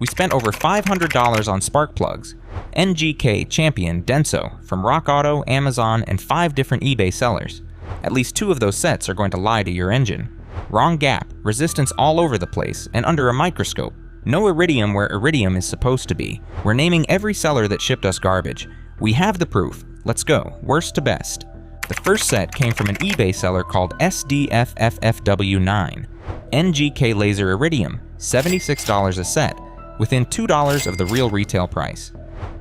We spent over $500 on spark plugs, NGK, Champion, Denso, from Rock Auto, Amazon, and 5 different eBay sellers. At least 2 of those sets are going to lie to your engine. Wrong gap, resistance all over the place, and under a microscope. No iridium where iridium is supposed to be. We're naming every seller that shipped us garbage. We have the proof. Let's go, worst to best. The first set came from an eBay seller called SDFFFW9. NGK laser iridium, $76 a set, within $2 of the real retail price.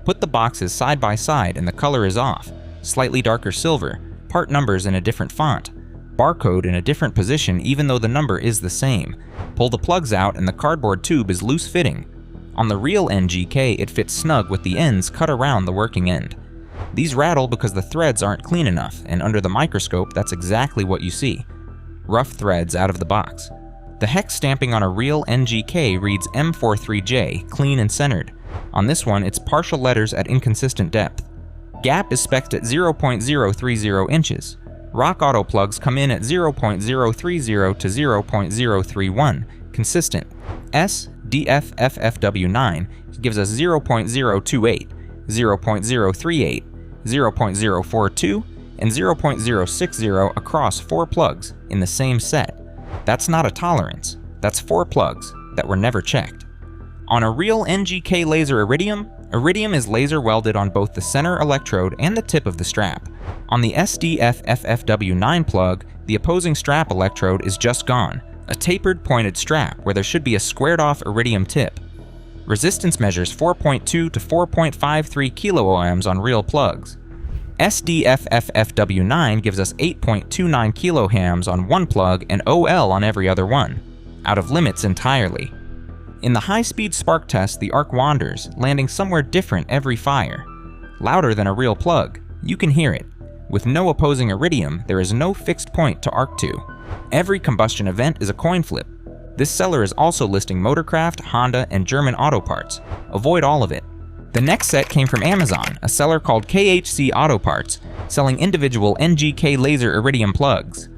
Put the boxes side by side and the color is off. Slightly darker silver, part numbers in a different font, barcode in a different position even though the number is the same. Pull the plugs out and the cardboard tube is loose fitting. On the real NGK, it fits snug with the ends cut around the working end. These rattle because the threads aren't clean enough, and under the microscope that's exactly what you see. Rough threads out of the box. The hex stamping on a real NGK reads M43J, clean and centered. On this one, it's partial letters at inconsistent depth. Gap is spec'd at 0.030 inches. Rock Auto plugs come in at 0.030 to 0.031, consistent. SDFFFW9 gives us 0.028, 0.038, 0.042, and 0.060 across 4 plugs in the same set. That's not a tolerance, that's 4 plugs that were never checked. On a real NGK laser iridium, iridium is laser welded on both the center electrode and the tip of the strap. On the SDFFFW9 plug, the opposing strap electrode is just gone, a tapered pointed strap where there should be a squared off iridium tip. Resistance measures 4.2 to 4.53 kiloohms on real plugs. SDFFFW9 gives us 8.29 kilohams on one plug and OL on every other one, out of limits entirely. In the high-speed spark test, the arc wanders, landing somewhere different every fire. Louder than a real plug, you can hear it. With no opposing iridium, there is no fixed point to arc to. Every combustion event is a coin flip. This seller is also listing Motorcraft, Honda, and German auto parts. Avoid all of it. The next set came from Amazon, a seller called KHC Auto Parts, selling individual NGK laser iridium plugs.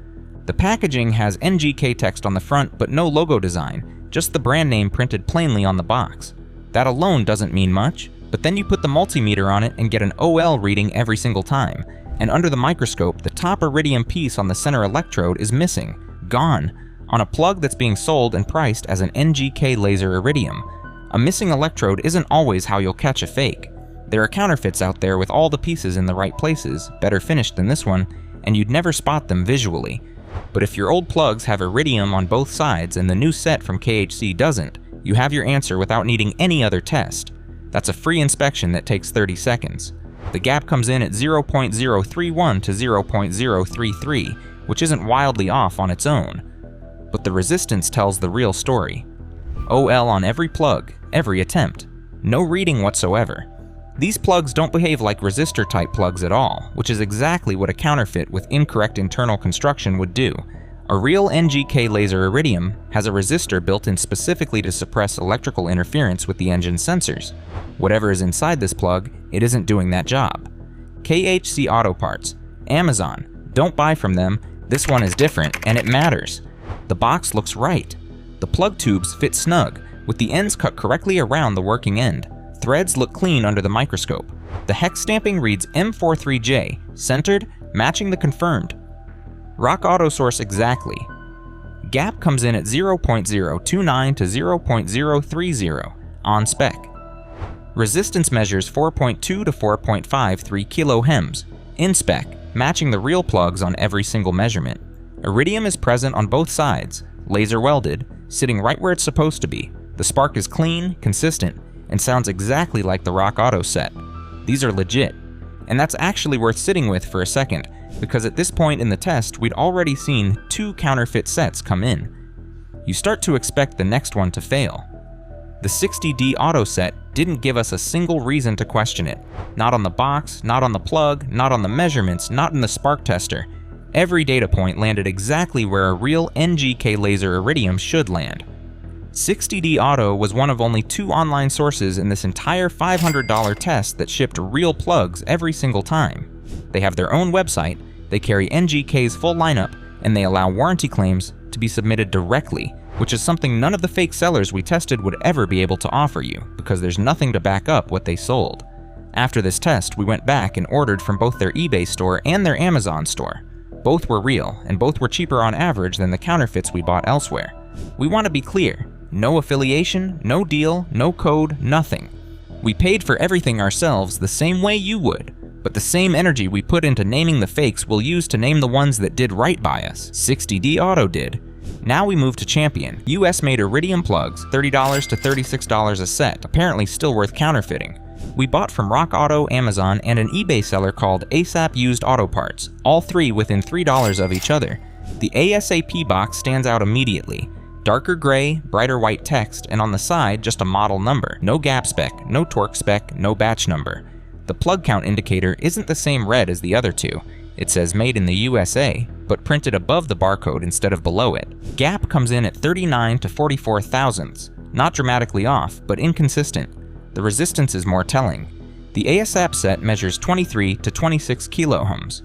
The packaging has NGK text on the front but no logo design, just the brand name printed plainly on the box. That alone doesn't mean much, but then you put the multimeter on it and get an OL reading every single time, and under the microscope, the top iridium piece on the center electrode is missing, gone, on a plug that's being sold and priced as an NGK laser iridium. A missing electrode isn't always how you'll catch a fake. There are counterfeits out there with all the pieces in the right places, better finished than this one, and you'd never spot them visually. But if your old plugs have iridium on both sides and the new set from KHC doesn't, you have your answer without needing any other test. That's a free inspection that takes 30 seconds. The gap comes in at 0.031 to 0.033, which isn't wildly off on its own. But the resistance tells the real story. OL on every plug, every attempt. No reading whatsoever. These plugs don't behave like resistor-type plugs at all, which is exactly what a counterfeit with incorrect internal construction would do. A real NGK laser iridium has a resistor built in specifically to suppress electrical interference with the engine sensors. Whatever is inside this plug, it isn't doing that job. KHC Auto Parts, Amazon, don't buy from them. This one is different, and it matters. The box looks right. The plug tubes fit snug, with the ends cut correctly around the working end. Threads look clean under the microscope. The hex stamping reads M43J, centered, matching the confirmed. Rock Auto source exactly. Gap comes in at 0.029 to 0.030, on spec. Resistance measures 4.2 to 4.53 kilohems, in spec, matching the real plugs on every single measurement. Iridium is present on both sides, laser welded, sitting right where it's supposed to be. The spark is clean, consistent, and sounds exactly like the Rock Auto set. These are legit. And that's actually worth sitting with for a second, because at this point in the test, we'd already seen 2 counterfeit sets come in. You start to expect the next one to fail. The 60D Auto set didn't give us a single reason to question it. Not on the box, not on the plug, not on the measurements, not in the spark tester. Every data point landed exactly where a real NGK laser iridium should land. 60D Auto was one of only 2 online sources in this entire $500 test that shipped real plugs every single time. They have their own website, they carry NGK's full lineup, and they allow warranty claims to be submitted directly, which is something none of the fake sellers we tested would ever be able to offer you, because there's nothing to back up what they sold. After this test, we went back and ordered from both their eBay store and their Amazon store. Both were real, and both were cheaper on average than the counterfeits we bought elsewhere. We want to be clear: no affiliation, no deal, no code, nothing. We paid for everything ourselves the same way you would, but the same energy we put into naming the fakes we'll use to name the ones that did right by us. 60D Auto did. Now we move to Champion. US-made iridium plugs, $30 to $36 a set, apparently still worth counterfeiting. We bought from Rock Auto, Amazon, and an eBay seller called ASAP Used Auto Parts, all three within $3 of each other. The ASAP box stands out immediately. Darker gray, brighter white text, and on the side just a model number. No gap spec, no torque spec, no batch number. The plug count indicator isn't the same red as the other two. It says made in the USA, but printed above the barcode instead of below it. Gap comes in at 39 to 44 thousandths. Not dramatically off, but inconsistent. The resistance is more telling. The ASAP set measures 23 to 26 kiloohms.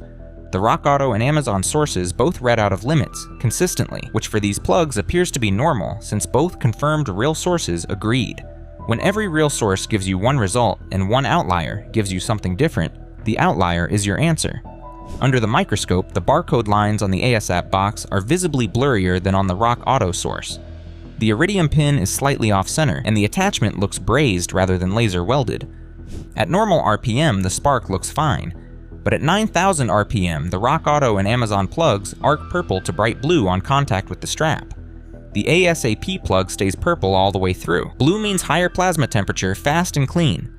The Rock Auto and Amazon sources both read out of limits, consistently, which for these plugs appears to be normal since both confirmed real sources agreed. When every real source gives you one result and one outlier gives you something different, the outlier is your answer. Under the microscope, the barcode lines on the ASAP box are visibly blurrier than on the Rock Auto source. The iridium pin is slightly off-center, and the attachment looks brazed rather than laser welded. At normal RPM, the spark looks fine, but at 9,000 RPM, the Rock Auto and Amazon plugs arc purple to bright blue on contact with the strap. The ASAP plug stays purple all the way through. Blue means higher plasma temperature, fast and clean.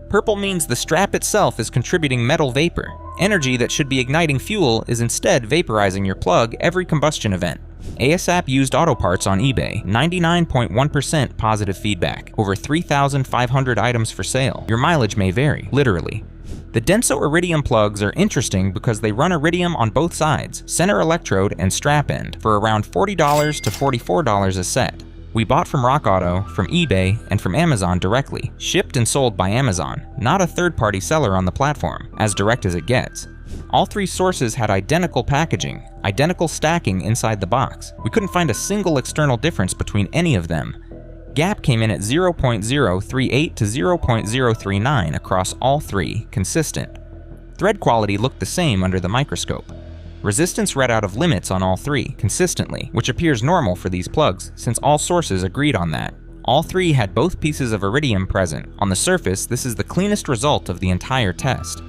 Purple means the strap itself is contributing metal vapor. Energy that should be igniting fuel is instead vaporizing your plug every combustion event. ASAP Used Auto Parts on eBay, 99.1% positive feedback. Over 3,500 items for sale. Your mileage may vary, literally. The Denso iridium plugs are interesting because they run iridium on both sides, center electrode and strap end, for around $40 to $44 a set. We bought from Rock Auto, from eBay, and from Amazon directly. Shipped and sold by Amazon, not a third-party seller on the platform, as direct as it gets. All three sources had identical packaging, identical stacking inside the box. We couldn't find a single external difference between any of them. Gap came in at 0.038 to 0.039 across all three, consistent. Thread quality looked the same under the microscope. Resistance read out of limits on all three, consistently, which appears normal for these plugs, since all sources agreed on that. All three had both pieces of iridium present. On the surface, this is the cleanest result of the entire test.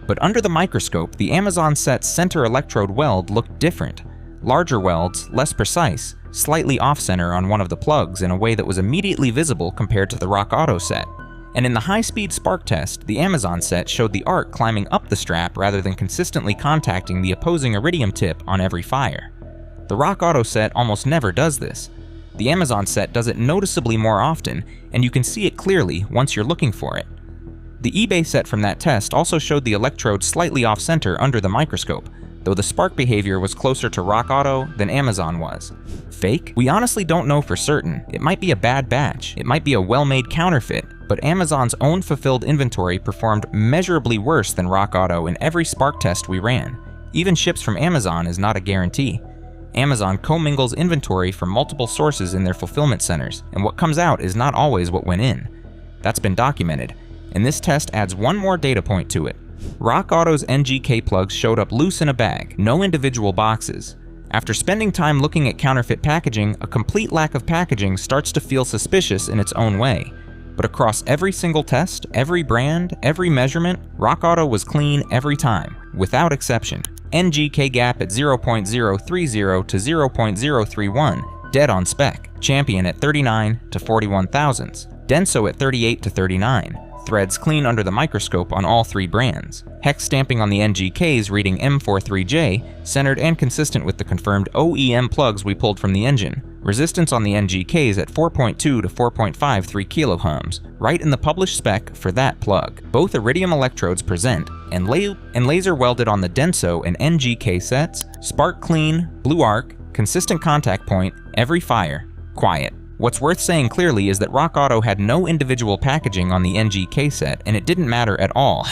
But under the microscope, the Amazon set's center electrode weld looked different. Larger welds, less precise, slightly off-center on one of the plugs in a way that was immediately visible compared to the Rock Auto set. And in the high-speed spark test, the Amazon set showed the arc climbing up the strap rather than consistently contacting the opposing iridium tip on every fire. The Rock Auto set almost never does this. The Amazon set does it noticeably more often, and you can see it clearly once you're looking for it. The eBay set from that test also showed the electrode slightly off-center under the microscope, though the spark behavior was closer to Rock Auto than Amazon was. Fake? We honestly don't know for certain. It might be a bad batch. It might be a well-made counterfeit, but Amazon's own fulfilled inventory performed measurably worse than Rock Auto in every spark test we ran. Even ships from Amazon is not a guarantee. Amazon commingles inventory from multiple sources in their fulfillment centers, and what comes out is not always what went in. That's been documented, and this test adds one more data point to it. Rock Auto's NGK plugs showed up loose in a bag, no individual boxes. After spending time looking at counterfeit packaging, a complete lack of packaging starts to feel suspicious in its own way. But across every single test, every brand, every measurement, Rock Auto was clean every time, without exception. NGK gap at 0.030 to 0.031, dead on spec. Champion at 39 to 41 thousandths. Denso at 38 to 39. Threads clean under the microscope on all three brands. Hex stamping on the NGKs reading M43J, centered and consistent with the confirmed OEM plugs we pulled from the engine. Resistance on the NGKs at 4.2 to 4.53 kiloohms, right in the published spec for that plug. Both iridium electrodes present, and laser welded on the Denso and NGK sets, spark clean, blue arc, consistent contact point, every fire, quiet. What's worth saying clearly is that Rock Auto had no individual packaging on the NGK set, and it didn't matter at all,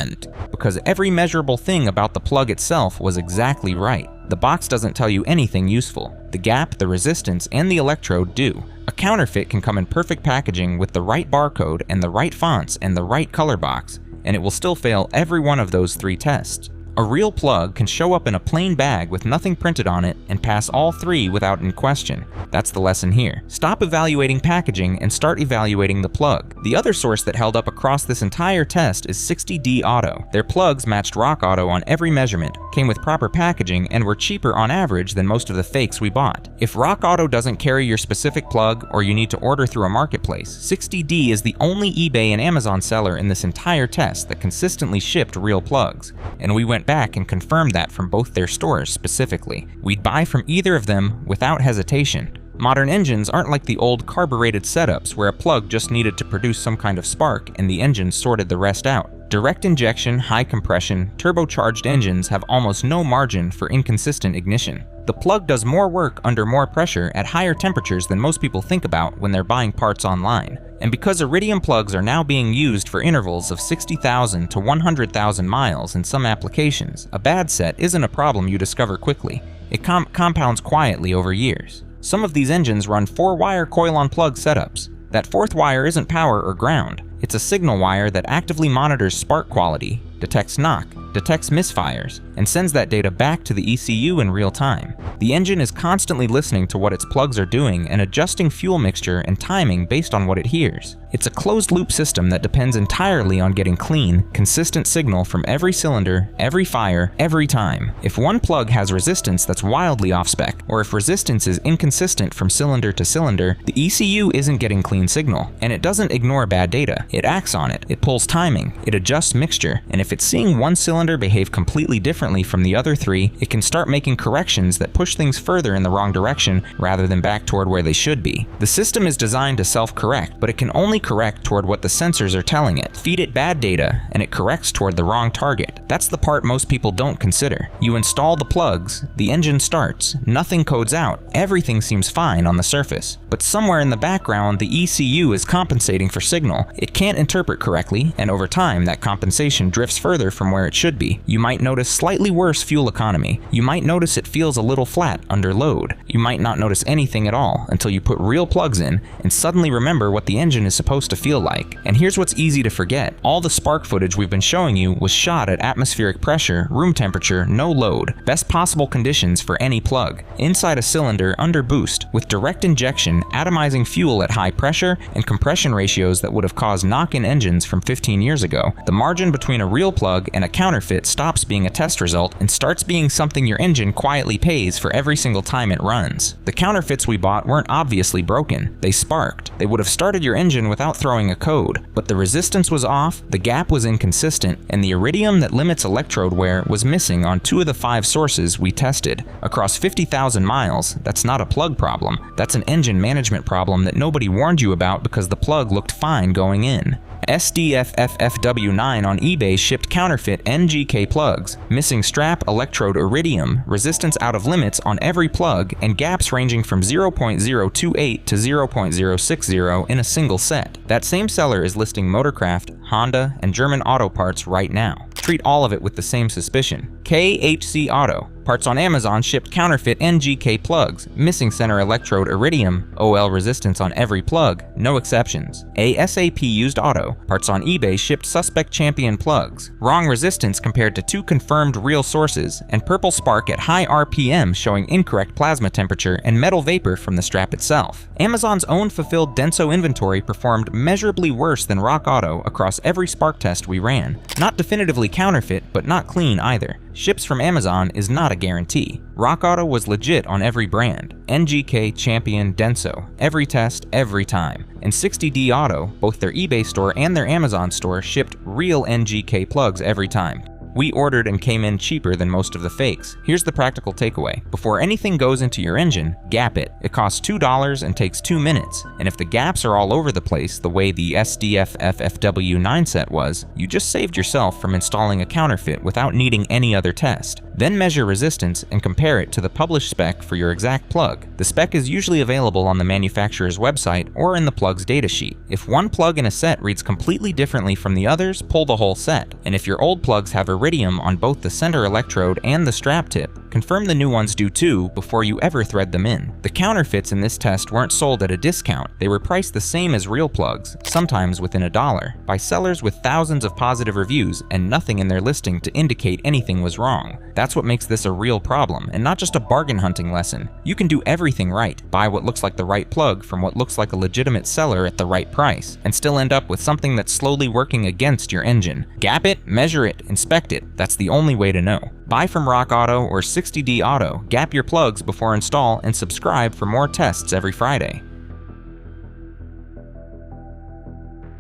because every measurable thing about the plug itself was exactly right. The box doesn't tell you anything useful. The gap, the resistance, and the electrode do. A counterfeit can come in perfect packaging with the right barcode and the right fonts and the right color box, and it will still fail every one of those 3 tests. A real plug can show up in a plain bag with nothing printed on it and pass all 3 without any question. That's the lesson here. Stop evaluating packaging and start evaluating the plug. The other source that held up across this entire test is 60D Auto. Their plugs matched Rock Auto on every measurement, came with proper packaging, and were cheaper on average than most of the fakes we bought. If Rock Auto doesn't carry your specific plug or you need to order through a marketplace, 60D is the only eBay and Amazon seller in this entire test that consistently shipped real plugs. And we went back and confirmed that from both their stores specifically. We'd buy from either of them without hesitation. Modern engines aren't like the old carbureted setups where a plug just needed to produce some kind of spark and the engine sorted the rest out. Direct injection, high compression, turbocharged engines have almost no margin for inconsistent ignition. The plug does more work under more pressure at higher temperatures than most people think about when they're buying parts online. And because iridium plugs are now being used for intervals of 60,000 to 100,000 miles in some applications, a bad set isn't a problem you discover quickly. It compounds quietly over years. Some of these engines run 4-wire coil-on-plug setups. That 4th wire isn't power or ground. It's a signal wire that actively monitors spark quality, detects knock, detects misfires, and sends that data back to the ECU in real time. The engine is constantly listening to what its plugs are doing and adjusting fuel mixture and timing based on what it hears. It's a closed-loop system that depends entirely on getting clean, consistent signal from every cylinder, every fire, every time. If one plug has resistance that's wildly off-spec, or if resistance is inconsistent from cylinder to cylinder, the ECU isn't getting clean signal. And it doesn't ignore bad data. It acts on it. It pulls timing. It adjusts mixture. And if it's seeing one cylinder behave completely differently from the other 3, it can start making corrections that push things further in the wrong direction rather than back toward where they should be. The system is designed to self-correct, but it can only correct toward what the sensors are telling it. Feed it bad data, and it corrects toward the wrong target. That's the part most people don't consider. You install the plugs, the engine starts, nothing codes out, everything seems fine on the surface. But somewhere in the background, the ECU is compensating for signal. It can't interpret correctly, and over time, that compensation drifts further from where it should be. You might notice slightly worse fuel economy. You might notice it feels a little flat under load. You might not notice anything at all until you put real plugs in and suddenly remember what the engine is supposed to feel like. And here's what's easy to forget. All the spark footage we've been showing you was shot at atmospheric pressure, room temperature, no load, best possible conditions for any plug, inside a cylinder under boost, with direct injection, atomizing fuel at high pressure, and compression ratios that would have caused knock-in engines from 15 years ago. The margin between a real plug and a counterfeit stops being a test result and starts being something your engine quietly pays for every single time it runs. The counterfeits we bought weren't obviously broken. They sparked. They would have started your engine without throwing a code, but the resistance was off, the gap was inconsistent, and the iridium that limits electrode wear was missing on 2 of the 5 sources we tested. Across 50,000 miles, that's not a plug problem. That's an engine management problem that nobody warned you about because the plug looked fine going in. SDFFFW9 on eBay shipped counterfeit NGK plugs, missing strap, electrode, iridium, resistance out of limits on every plug, and gaps ranging from 0.028 to 0.060 in a single set. That same seller is listing Motorcraft, Honda, and German auto parts right now. Treat all of it with the same suspicion. KHC Auto. Parts on Amazon shipped counterfeit NGK plugs, missing center electrode iridium, OL resistance on every plug, no exceptions. ASAP Used Auto. Parts on eBay shipped suspect Champion plugs, wrong resistance compared to 2 confirmed real sources, and purple spark at high RPM showing incorrect plasma temperature and metal vapor from the strap itself. Amazon's own fulfilled Denso inventory performed measurably worse than Rock Auto across every spark test we ran. Not definitively counterfeit, but not clean either. Ships from Amazon is not a guarantee. Rock Auto was legit on every brand. NGK, Champion, Denso. Every test, every time. And 60D Auto, both their eBay store and their Amazon store, shipped real NGK plugs every time. We ordered and came in cheaper than most of the fakes. Here's the practical takeaway. Before anything goes into your engine, gap it. It costs $2 and takes 2 minutes. And if the gaps are all over the place, the way the SDFFFW9 set was, you just saved yourself from installing a counterfeit without needing any other test. Then measure resistance and compare it to the published spec for your exact plug. The spec is usually available on the manufacturer's website or in the plug's datasheet. If one plug in a set reads completely differently from the others, pull the whole set. And if your old plugs have iridium on both the center electrode and the strap tip, confirm the new ones do too before you ever thread them in. The counterfeits in this test weren't sold at a discount. They were priced the same as real plugs, sometimes within $1, by sellers with thousands of positive reviews and nothing in their listing to indicate anything was wrong. That's what makes this a real problem, and not just a bargain hunting lesson. You can do everything right, buy what looks like the right plug from what looks like a legitimate seller at the right price, and still end up with something that's slowly working against your engine. Gap it, measure it, inspect it. That's the only way to know. Buy from Rock Auto or 60D Auto, gap your plugs before install, and subscribe for more tests every Friday.